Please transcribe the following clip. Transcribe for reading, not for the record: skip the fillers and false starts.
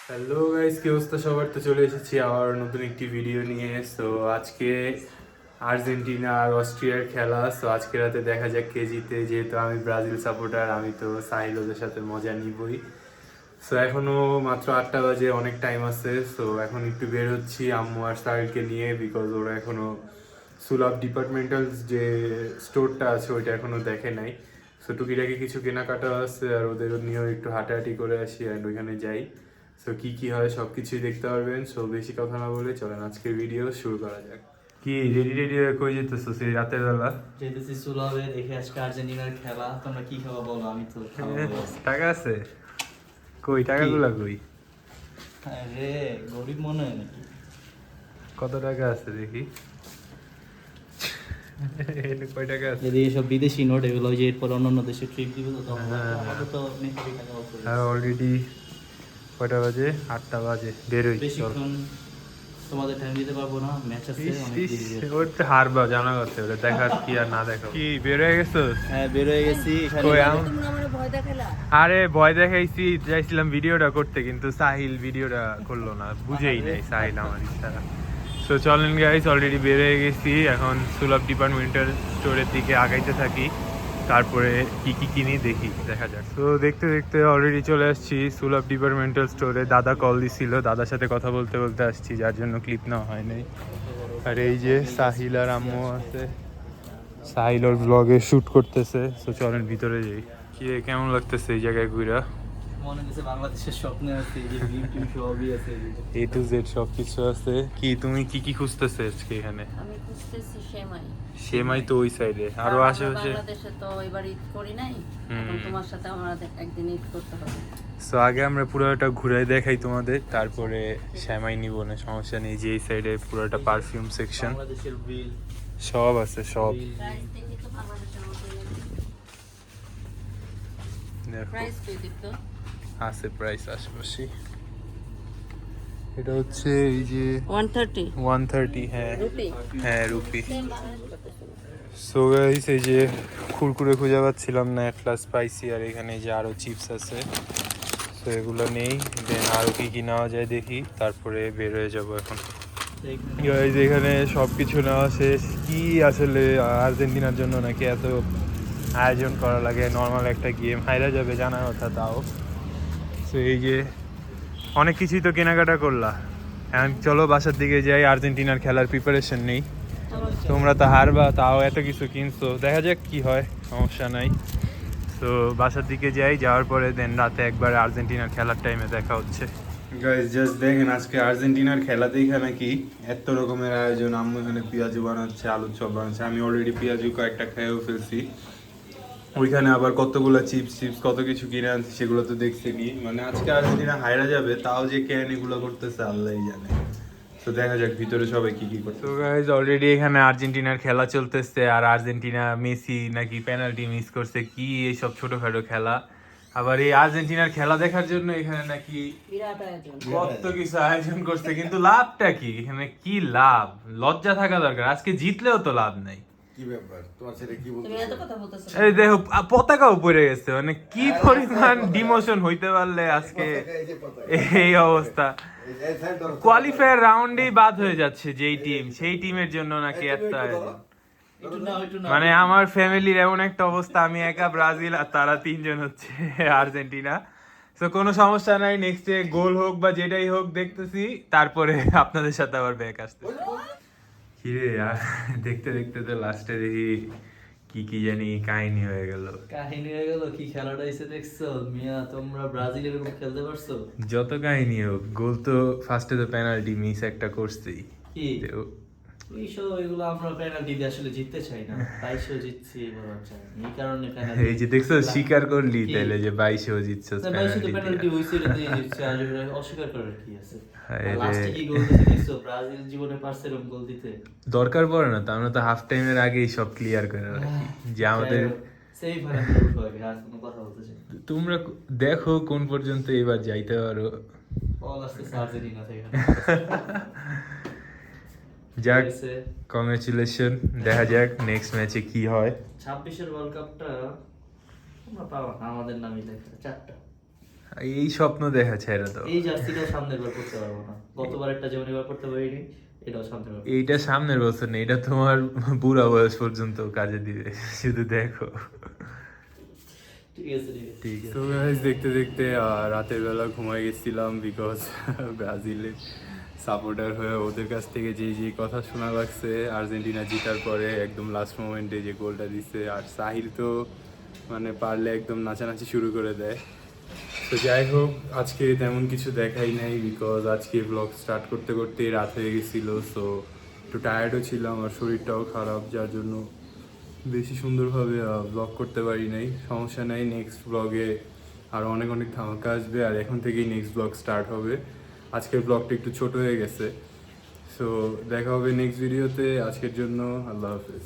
Hello guys, কি অবস্থা সবার? তো চলে এসেছি আবার নতুন একটি ভিডিও নিয়ে। সো আজকে আর্জেন্টিনা আর অস্ট্রিয়ার খেলা। সো আজকে রাতে দেখা যাক কে জিতে। যেহেতু আমি ব্রাজিল সাপোর্টার, আমি তো সাহিল ওদের সাথে মজা নিবই। সো এখনো মাত্র 8টা বাজে, অনেক টাইম আছে। সো এখন একটু বের হচ্ছি আম্মু আর সাহিলকে নিয়ে, বিকজ ওরা এখনো সুলাভ ডিপার্টমেন্টাল যে স্টোরটা আছে ওইটা এখনো দেখে নাই। সো টুকিটাকি কিছু কেনাকাটা আছে, আর ওদের নিয়েও একটু হাঁটাহাঁটি করে আসি অ্যান্ড ওইখানে যাই। সো কি কি হয় সব কিছুই দেখতে পারবেন। সো বেশি কথা না বলে চলেন আজকের ভিডিও শুরু করা যাক। কি রেডি রেডি হয়ে কই যেতেছো সেই রাতের বেলা? যেতেছি সুলভে দেখে আজকে আর্জেন্টিনার খেলা। তোমরা কি খাওয়া বলো, আমি তো খাওয়া বলো। টাকা আছে? কই টাকাগুলা কই? আরে গরিব মনে হয় নাকি? কত টাকা আছে দেখি। কয় টাকা আছে? যদি এসব বিদেশি নোট এগুলো যে এরপর অন্যান্য দেশে ট্রিপ দিব তো তখন হ্যাঁ, আমাদের তো মেকারি টাকা অল্প হ্যাঁ অলরেডি কয়টা বাজে? 8টা বাজে, বেরোই চল। বেশিক্ষণ তোমাদের টাইম দিতে পারবো না, ম্যাচ আছে অনেক দেরি আছে। ওর তো হারবা জানা কথা, ওটা দেখার কি আর না দেখা। কি বের হয়ে গেছো? হ্যাঁ বের হয়ে গেছি এখানে। কই আরে ভয় দেখাইছি, চাইছিলাম ভিডিওটা করতে, কিন্তু সাহিল ভিডিওটা করলো না, বুঝেই নাই সাহিল আমার ইচ্ছাটা। সো চলেন গাইস, অলরেডি বের হয়ে গেছি। এখন সুলভ ডিপার্টমেন্টাল স্টোরের দিকে আগাইতে থাকি, তারপরে কি কি কিনি দেখি, দেখা যাক। তো দেখতে দেখতে অলরেডি চলে আসছি সুলভ ডিপার্টমেন্টাল স্টোরে। দাদা কল দিছিল, দাদার সাথে কথা বলতে বলতে আসছি, যার জন্য ক্লিপ নেওয়া হয় নাই। আর এই যে সাহিল আর আম্মু আছে, সাহিল ওর ব্লগে শ্যুট করতেছে। তো চলেন ভিতরে যাই। কি রে, কেমন লাগতেছে এই জায়গায় ঘুরা? মনে হচ্ছে বাংলাদেশের স্বপ্নে আছে, যে ভিউ টিউ সবই আছে। এ টু জেড সব কিছু আছে। কি তুমি কি কি খুঁজতেছে আজকে এখানে? আমি খুঁজতেছি সেমাই। সেমাই তো ওই সাইডে, আরো কারণ আমরা আশেপাশে। বাংলাদেশে তো এবার ঈদ করি নাই, হুম। এখন তোমার সাথে আমাদের একদিন ঈদ করতে হবে। সো আগে আমরা পুরোটা ঘুরে দেখাই তোমাদের, তারপরে শ্যামাই নিব না, সমস্যা নেই। যে এই সাইডে পুরোটা পারফিউম সেকশন বাংলাদেশের বিল সব আছে, সব প্রাইস দেখি তো বাংলাদেশের মধ্যে দেখো প্রাইস কই দিত? আছে প্রাইস আশেপাশে। এটা হচ্ছে এই যে 130 130, হ্যাঁ রুপি। হ্যাঁ রুপি। সেম বাংলাদেশ কত ছিল? সো গাইস, এই যে কুরকুরে খুঁজে পাচ্ছিলাম না, এট লাস্ট পাইছি। আর এখানে যে আরো চিপস আছে, তো এগুলো নেই। দেন আরো কি কি নেওয়া যায় দেখি, তারপরে বের হয়ে যাবো এখন। গাইস এখানে সব কিছু নেওয়া শেষ। কি আসলে আর্জেন্টিনার জন্য নাকি এত আয়োজন করা লাগে? নর্মাল একটা গেম, হাইরা যাবে জানার কথা, তাও। তো এই যে অনেক কিছুই তো কেনাকাটা করলা। এখন চলো বাসার দিকে যাই, আর্জেন্টিনার খেলার প্রিপারেশন নেই। তোমরা তো হারবা, তাও এত কিছু কিনছো, দেখা যাক কি হয়, সমস্যা নাই। তো বাসার দিকে যাই, যাওয়ার পরে দেন রাতে একবার আর্জেন্টিনার খেলার টাইমে দেখা হচ্ছে। গাইস জাস্ট দেখেন, আজকে আর্জেন্টিনার খেলা দেখা নাকি এত রকমের আয়োজন। আম্মু এখানে পেঁয়াজু বানাচ্ছে, আলুর চপ বানাচ্ছে। আমি অলরেডি পেঁয়াজু কয়েকটা খেয়েও ফেলছি। ওইখানে আবার কতগুলো চিপস চিপস কত কিছু কিনে আনছি, সেগুলো তো দেখছেনি। মানে আজকে আর্জেন্টিনা হাইরা যাবে, তাও যে কেন এগুলো করতেছে আল্লাহই জানে। তো দেখা যাক ভিতরে সবাই কি কি করছে। তো গাইস অলরেডি এখানে আর্জেন্টিনার খেলা চলতেছে, আর আর্জেন্টিনা মেসি নাকি পেনাল্টি মিস করছে, কি এইসব ছোটখাটো খেলা। আবার এই আর্জেন্টিনার খেলা দেখার জন্য এখানে নাকি বিরাট আয়োজন। কত কিছু আয়োজন করছে, কিন্তু লাভটা কি এখানে? কি লাভ? লজ্জা থাকা দরকার, আজকে জিতলেও তো লাভ নাই। কি ব্যাপার তোমার ছেলে কি তুমি বলতেছে? এত কথা বলতেছো? এই দেখো পতাকাও পড়ে গেছে, মানে কি পরিমাণ ডিমোশন হইতে পারলে আজকে এই অবস্থা। কোয়ালিফায়ার রাউন্ডেই বাদ হয়ে যাচ্ছে যেই টিম, সেই টিমের জন্য নাকি এত আয়োজন। একটু নাও, একটু নাও। মানে আমার ফ্যামিলির এমন একটা অবস্থা, আমি একা ব্রাজিল আর তারা তিনজন হচ্ছে আর্জেন্টিনা। তো কোনো সমস্যা নাই, নেক্সট ডে গোল হোক বা যেটাই হোক দেখতেছি, তারপরে আপনাদের সাথে আবার ব্যাক আসতে। কিরে দেখতে দেখতে তো লাস্টে দেখি কি কি জানি কাহিনী হয়ে গেল। কাহিনী হয়ে গেল কি? খেলাটা এসে দেখছো মিয়া, তোমরা ব্রাজিল এরকম খেলতে পারছো? যত কাহিনী হোক, গোল তো ফার্স্টে তো পেনাল্টি মিস একটা করছেই। কি তো এইসব এগুলো আমরা পেনাল্টি দিয়ে আসলে জিততে চাই না, তাইসেও জিতছি এবার চাই এই কারণে penalty। এই যে দেখছো, স্বীকার করলি কি? তাইলে যে 22-এও জিতছো না, বাইশে তো পেনাল্টি হইছে, এটা দিয়ে জিতছে, আর এগুলো অস্বীকার করার কি আছে? হায় রে। লাস্টে কি গোল দিতে দেখছো? ব্রাজিল জীবনে পারছে এরকম গোল দিতে? দরকার পড়ে না তো, আমরা তো হাফ টাইমের আগেই সব ক্লিয়ার করে রাখি যে আমাদের। সেই ফাইনাল উঠো আগে, আর কোনো কথা বলতে চাই না। তোমরা দেখো কোন পর্যন্ত এবার যাইতে পারো। বল আসতেছে আর্জেন্টিনা থেকে। যাক, হয়েছে। কংগ্রেচুলেশন। দেখা যাক নেক্সট ম্যাচে কি হয়। 26-এর ওয়ার্ল্ড কাপটা তোমরা পাবা না, আমাদের নামই লেখা 4টা। এই স্বপ্ন দেখা ছেড়ে দাও। এই জার্সিটাও সামনের বার করতে পারবো না, গতবারেরটা যেমন এবার করতে পারিনি, এটাও সামনের বার। এইটা সামনের বছর নেই, এটা তোমার বুড়া বয়স পর্যন্ত কাজে দিবে, শুধু দেখো। ঠিক আছে ঠিক আছে। ঠিক আছে। তো গাইস দেখতে দেখতে রাতের বেলা ঘুমাই গেছিলাম, বিকজ ব্রাজিলের সাপোর্টার হয়ে ওদের কাছ থেকে যে কথা শোনা লাগছে আর্জেন্টিনা জিতার পরে একদম লাস্ট মোমেন্টে যে গোলটা দিচ্ছে, আর সাহিল তো মানে পারলে একদম নাচানাচি শুরু করে দেয়। তো যাই হোক, আজকে তেমন কিছু দেখাই নাই, বিকজ আজকে ব্লগ স্টার্ট করতে করতে রাত হয়ে গেছিলো। সো একটু টায়ার্ডও ছিলাম আর শরীরটাও খারাপ, যার জন্য বেশি সুন্দরভাবে ব্লগ করতে পারি নাই। সমস্যা নাই, নেক্সট ব্লগে আরও অনেক অনেক ধামাকা আসবে, আর এখন থেকেই নেক্সট ব্লগ স্টার্ট হবে। আজকের ব্লগটা একটু ছোট হয়ে গেছে। সো দেখা হবে নেক্সট ভিডিওতে। আজকের জন্য আল্লাহ হাফেজ।